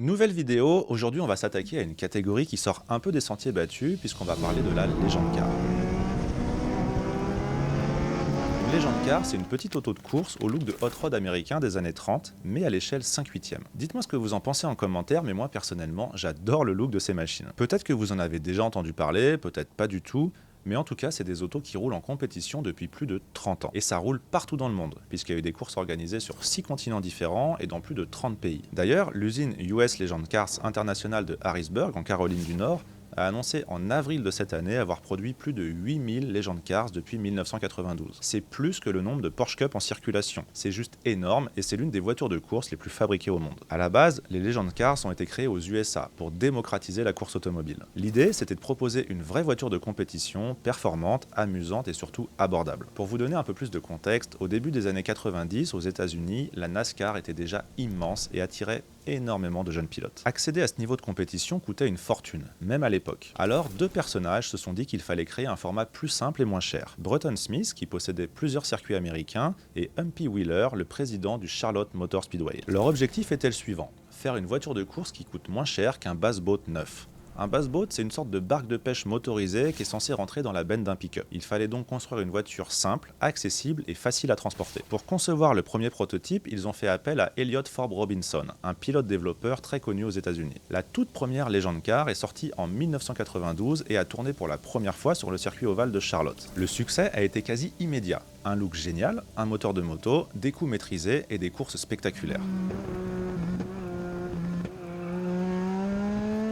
Nouvelle vidéo, aujourd'hui on va s'attaquer à une catégorie qui sort un peu des sentiers battus puisqu'on va parler de la légende car. Une légende car, c'est une petite auto de course au look de hot rod américain des années 30, mais à l'échelle 5/8. Dites-moi ce que vous en pensez en commentaire, mais moi personnellement j'adore le look de ces machines. Peut-être que vous en avez déjà entendu parler, peut-être pas du tout, mais en tout cas c'est des autos qui roulent en compétition depuis plus de 30 ans. Et ça roule partout dans le monde, puisqu'il y a eu des courses organisées sur 6 continents différents et dans plus de 30 pays. D'ailleurs, l'usine US Legend Cars International de Harrisburg, en Caroline du Nord, a annoncé en avril de cette année avoir produit plus de 8000 Legend Cars depuis 1992. C'est plus que le nombre de Porsche Cup en circulation. C'est juste énorme et c'est l'une des voitures de course les plus fabriquées au monde. À la base, les Legend Cars ont été créés aux USA pour démocratiser la course automobile. L'idée, c'était de proposer une vraie voiture de compétition, performante, amusante et surtout abordable. Pour vous donner un peu plus de contexte, au début des années 90, aux États-Unis, la NASCAR était déjà immense et attirait énormément de jeunes pilotes. Accéder à ce niveau de compétition coûtait une fortune, même à l'époque. Alors, deux personnages se sont dit qu'il fallait créer un format plus simple et moins cher. Bretton Smith, qui possédait plusieurs circuits américains, et Humpy Wheeler, le président du Charlotte Motor Speedway. Leur objectif était le suivant: faire une voiture de course qui coûte moins cher qu'un bass boat neuf. Un bass boat, c'est une sorte de barque de pêche motorisée qui est censée rentrer dans la benne d'un pick-up. Il fallait donc construire une voiture simple, accessible et facile à transporter. Pour concevoir le premier prototype, ils ont fait appel à Elliott Forbes Robinson, un pilote-développeur très connu aux États-Unis. La toute première Legend Car est sortie en 1992 et a tourné pour la première fois sur le circuit ovale de Charlotte. Le succès a été quasi immédiat. Un look génial, un moteur de moto, des coups maîtrisés et des courses spectaculaires.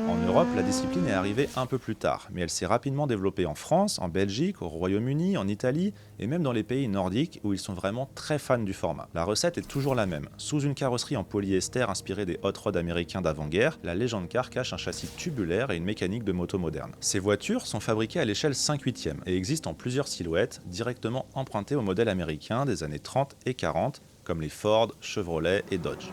En Europe, la discipline est arrivée un peu plus tard, mais elle s'est rapidement développée en France, en Belgique, au Royaume-Uni, en Italie et même dans les pays nordiques où ils sont vraiment très fans du format. La recette est toujours la même. Sous une carrosserie en polyester inspirée des hot rods américains d'avant-guerre, la Legend Car cache un châssis tubulaire et une mécanique de moto moderne. Ces voitures sont fabriquées à l'échelle 5/8 et existent en plusieurs silhouettes, directement empruntées au modèle américain des années 30 et 40, comme les Ford, Chevrolet et Dodge.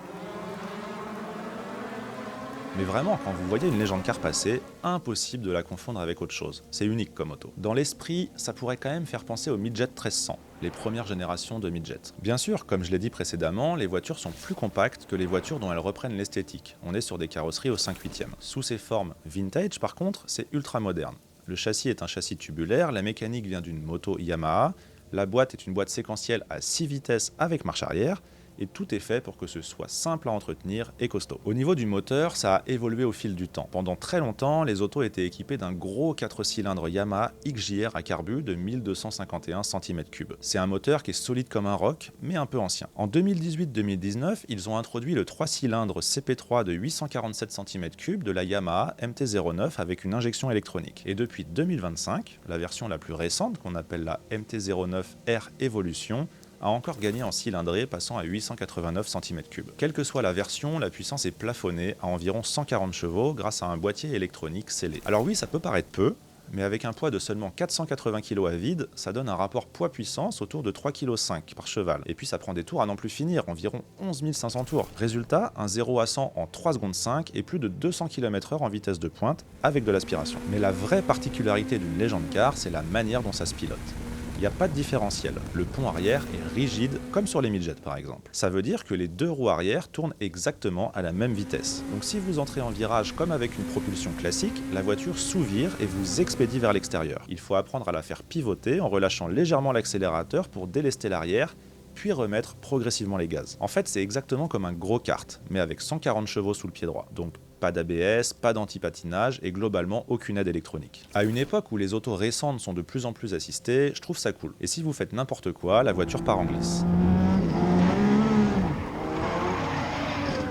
Mais vraiment, quand vous voyez une Legend Car passer, impossible de la confondre avec autre chose. C'est unique comme auto. Dans l'esprit, ça pourrait quand même faire penser au Midget 1300, les premières générations de Midget. Bien sûr, comme je l'ai dit précédemment, les voitures sont plus compactes que les voitures dont elles reprennent l'esthétique. On est sur des carrosseries au 5/8. Sous ces formes vintage, par contre, c'est ultra moderne. Le châssis est un châssis tubulaire, la mécanique vient d'une moto Yamaha, la boîte est une boîte séquentielle à 6 vitesses avec marche arrière, et tout est fait pour que ce soit simple à entretenir et costaud. Au niveau du moteur, ça a évolué au fil du temps. Pendant très longtemps, les autos étaient équipées d'un gros 4 cylindres Yamaha XJR à carbu de 1251 cm3. C'est un moteur qui est solide comme un roc, mais un peu ancien. En 2018-2019, ils ont introduit le 3 cylindres CP3 de 847 cm3 de la Yamaha MT-09 avec une injection électronique. Et depuis 2025, la version la plus récente, qu'on appelle la MT-09R Evolution, a encore gagné en cylindrée, passant à 889 cm3. Quelle que soit la version, la puissance est plafonnée à environ 140 chevaux grâce à un boîtier électronique scellé. Alors oui, ça peut paraître peu, mais avec un poids de seulement 480 kg à vide, ça donne un rapport poids-puissance autour de 3,5 kg par cheval. Et puis ça prend des tours à n'en plus finir, environ 11 500 tours. Résultat, un 0 à 100 en 3 secondes 5 et plus de 200 km/h en vitesse de pointe avec de l'aspiration. Mais la vraie particularité d'une Legend Car, c'est la manière dont ça se pilote. Il n'y a pas de différentiel. Le pont arrière est rigide, comme sur les midgets par exemple. Ça veut dire que les deux roues arrière tournent exactement à la même vitesse. Donc si vous entrez en virage comme avec une propulsion classique, la voiture sous-vire et vous expédie vers l'extérieur. Il faut apprendre à la faire pivoter en relâchant légèrement l'accélérateur pour délester l'arrière, puis remettre progressivement les gaz. En fait, c'est exactement comme un gros kart, mais avec 140 chevaux sous le pied droit. Donc pas d'ABS, pas d'anti-patinage et globalement aucune aide électronique. À une époque où les autos récentes sont de plus en plus assistées, je trouve ça cool. Et si vous faites n'importe quoi, la voiture part en glisse.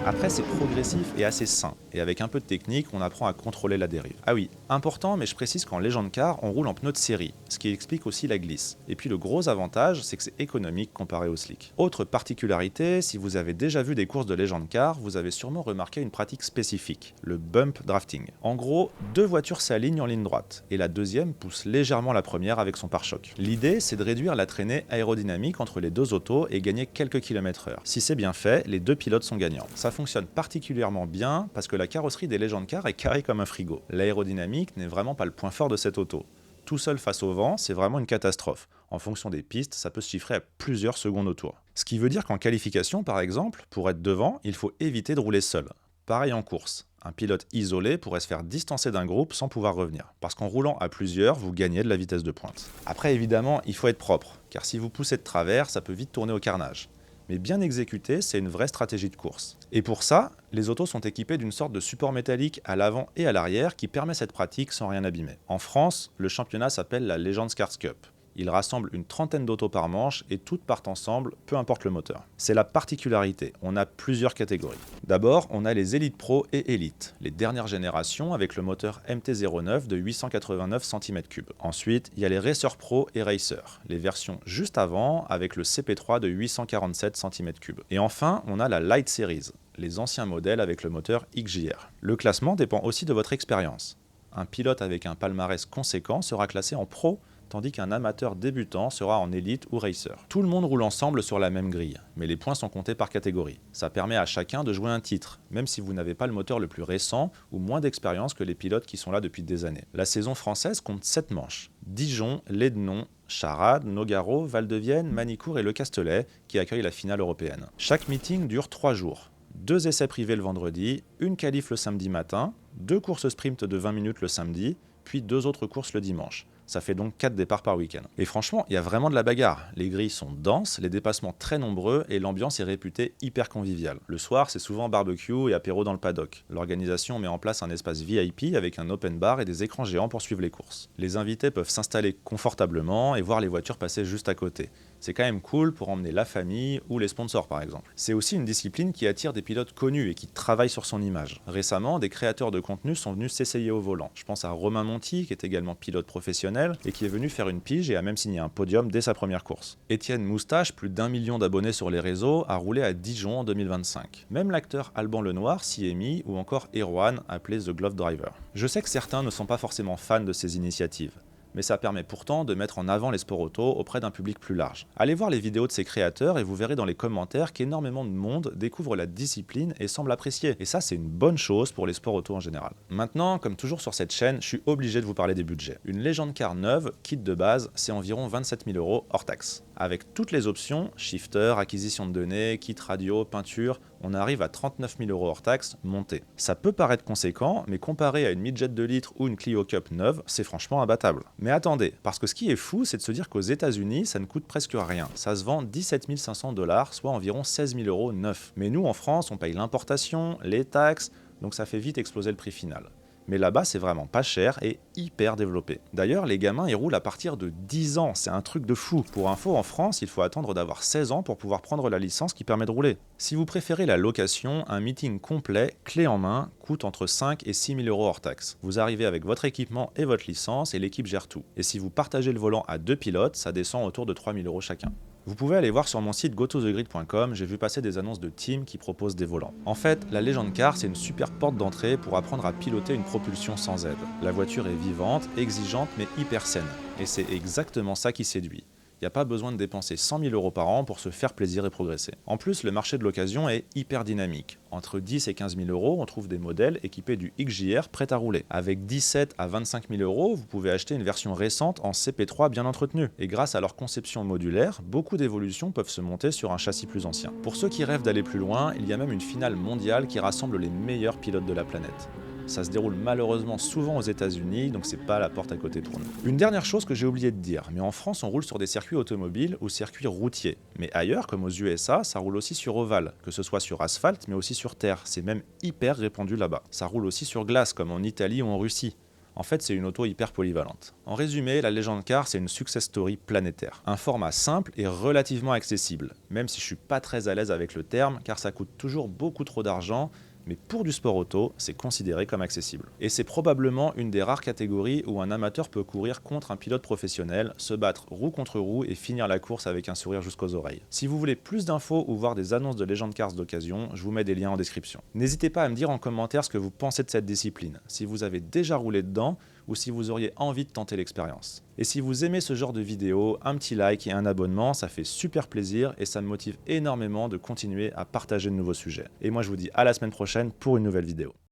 Après, c'est progressif et assez sain, et avec un peu de technique, on apprend à contrôler la dérive. Ah oui, important, mais je précise qu'en Legend Car, on roule en pneus de série, ce qui explique aussi la glisse. Et puis le gros avantage, c'est que c'est économique comparé au slick. Autre particularité, si vous avez déjà vu des courses de Legend Car, vous avez sûrement remarqué une pratique spécifique, le bump drafting. En gros, deux voitures s'alignent en ligne droite, et la deuxième pousse légèrement la première avec son pare-choc. L'idée, c'est de réduire la traînée aérodynamique entre les deux autos et gagner quelques km/h. Si c'est bien fait, les deux pilotes sont gagnants. Ça fonctionne particulièrement bien parce que la carrosserie des Legend Car est carrée comme un frigo. L'aérodynamique n'est vraiment pas le point fort de cette auto. Tout seul face au vent, c'est vraiment une catastrophe. En fonction des pistes, ça peut se chiffrer à plusieurs secondes au tour. Ce qui veut dire qu'en qualification, par exemple, pour être devant, il faut éviter de rouler seul. Pareil en course. Un pilote isolé pourrait se faire distancer d'un groupe sans pouvoir revenir, parce qu'en roulant à plusieurs, vous gagnez de la vitesse de pointe. Après, évidemment, il faut être propre, car si vous poussez de travers, ça peut vite tourner au carnage. Mais bien exécuté, c'est une vraie stratégie de course. Et pour ça, les autos sont équipées d'une sorte de support métallique à l'avant et à l'arrière qui permet cette pratique sans rien abîmer. En France, le championnat s'appelle la Legends Cars Cup. Il rassemble une trentaine d'autos par manche et toutes partent ensemble, peu importe le moteur. C'est la particularité, on a plusieurs catégories. D'abord, on a les Elite Pro et Elite, les dernières générations avec le moteur MT-09 de 889 cm3. Ensuite, il y a les Racer Pro et Racer, les versions juste avant avec le CP3 de 847 cm3. Et enfin, on a la Light Series, les anciens modèles avec le moteur XJR. Le classement dépend aussi de votre expérience. Un pilote avec un palmarès conséquent sera classé en Pro, tandis qu'un amateur débutant sera en élite ou racer. Tout le monde roule ensemble sur la même grille, mais les points sont comptés par catégorie. Ça permet à chacun de jouer un titre, même si vous n'avez pas le moteur le plus récent ou moins d'expérience que les pilotes qui sont là depuis des années. La saison française compte 7 manches. Dijon, Lédenon, Charade, Nogaro, Val-de-Vienne, Manicourt et Le Castellet qui accueillent la finale européenne. Chaque meeting dure 3 jours. 2 essais privés le vendredi, une qualif le samedi matin, 2 courses sprint de 20 minutes le samedi, puis 2 autres courses le dimanche. Ça fait donc 4 départs par week-end. Et franchement, il y a vraiment de la bagarre. Les grilles sont denses, les dépassements très nombreux et l'ambiance est réputée hyper conviviale. Le soir, c'est souvent barbecue et apéro dans le paddock. L'organisation met en place un espace VIP avec un open bar et des écrans géants pour suivre les courses. Les invités peuvent s'installer confortablement et voir les voitures passer juste à côté. C'est quand même cool pour emmener la famille ou les sponsors par exemple. C'est aussi une discipline qui attire des pilotes connus et qui travaillent sur son image. Récemment, des créateurs de contenu sont venus s'essayer au volant. Je pense à Romain Monti, qui est également pilote professionnel et qui est venu faire une pige et a même signé un podium dès sa première course. Étienne Moustache, plus d'1 million d'abonnés sur les réseaux, a roulé à Dijon en 2025. Même l'acteur Alban Lenoir s'y est mis, ou encore Erwan, appelé The Glove Driver. Je sais que certains ne sont pas forcément fans de ces initiatives, mais ça permet pourtant de mettre en avant les sports auto auprès d'un public plus large. Allez voir les vidéos de ces créateurs et vous verrez dans les commentaires qu'énormément de monde découvre la discipline et semble apprécier. Et ça, c'est une bonne chose pour les sports auto en général. Maintenant, comme toujours sur cette chaîne, je suis obligé de vous parler des budgets. Une Legend Car neuve, kit de base, c'est environ 27 000 € hors taxe. Avec toutes les options, shifter, acquisition de données, kit radio, peinture, on arrive à 39 000 € hors taxe montée. Ça peut paraître conséquent, mais comparé à une midget 2 litres ou une Clio Cup neuve, c'est franchement imbattable. Mais attendez, parce que ce qui est fou, c'est de se dire qu'aux États-Unis, ça ne coûte presque rien. Ça se vend 17 500 $, soit environ 16 000 € neuf. Mais nous, en France, on paye l'importation, les taxes, donc ça fait vite exploser le prix final. Mais là-bas, c'est vraiment pas cher et hyper développé. D'ailleurs, les gamins, ils roulent à partir de 10 ans, c'est un truc de fou. Pour info, en France, il faut attendre d'avoir 16 ans pour pouvoir prendre la licence qui permet de rouler. Si vous préférez la location, un meeting complet, clé en main, coûte entre 5 et 6 000 € hors taxe. Vous arrivez avec votre équipement et votre licence et l'équipe gère tout. Et si vous partagez le volant à 2 pilotes, ça descend autour de 3 000 € chacun. Vous pouvez aller voir sur mon site gotothegrid.com, j'ai vu passer des annonces de teams qui proposent des volants. En fait, la Legend Car, c'est une super porte d'entrée pour apprendre à piloter une propulsion sans aide. La voiture est vivante, exigeante, mais hyper saine. Et c'est exactement ça qui séduit. Il n'y a pas besoin de dépenser 100 000 € par an pour se faire plaisir et progresser. En plus, le marché de l'occasion est hyper dynamique. Entre 10 et 15 000 €, on trouve des modèles équipés du XJR prêts à rouler. Avec 17 à 25 000 €, vous pouvez acheter une version récente en CP3 bien entretenue. Et grâce à leur conception modulaire, beaucoup d'évolutions peuvent se monter sur un châssis plus ancien. Pour ceux qui rêvent d'aller plus loin, il y a même une finale mondiale qui rassemble les meilleurs pilotes de la planète. Ça se déroule malheureusement souvent aux États-Unis, donc c'est pas la porte à côté pour nous. Une dernière chose que j'ai oublié de dire, mais en France on roule sur des circuits automobiles ou circuits routiers. Mais ailleurs, comme aux USA, ça roule aussi sur ovale, que ce soit sur asphalte mais aussi sur terre. C'est même hyper répandu là-bas. Ça roule aussi sur glace, comme en Italie ou en Russie. En fait, c'est une auto hyper polyvalente. En résumé, la Legend Car, c'est une success story planétaire. Un format simple et relativement accessible, même si je suis pas très à l'aise avec le terme, car ça coûte toujours beaucoup trop d'argent, mais pour du sport auto, c'est considéré comme accessible. Et c'est probablement une des rares catégories où un amateur peut courir contre un pilote professionnel, se battre roue contre roue et finir la course avec un sourire jusqu'aux oreilles. Si vous voulez plus d'infos ou voir des annonces de Legend Cars d'occasion, je vous mets des liens en description. N'hésitez pas à me dire en commentaire ce que vous pensez de cette discipline, si vous avez déjà roulé dedans ou si vous auriez envie de tenter l'expérience. Et si vous aimez ce genre de vidéo, un petit like et un abonnement, ça fait super plaisir et ça me motive énormément de continuer à partager de nouveaux sujets. Et moi je vous dis à la semaine prochaine pour une nouvelle vidéo.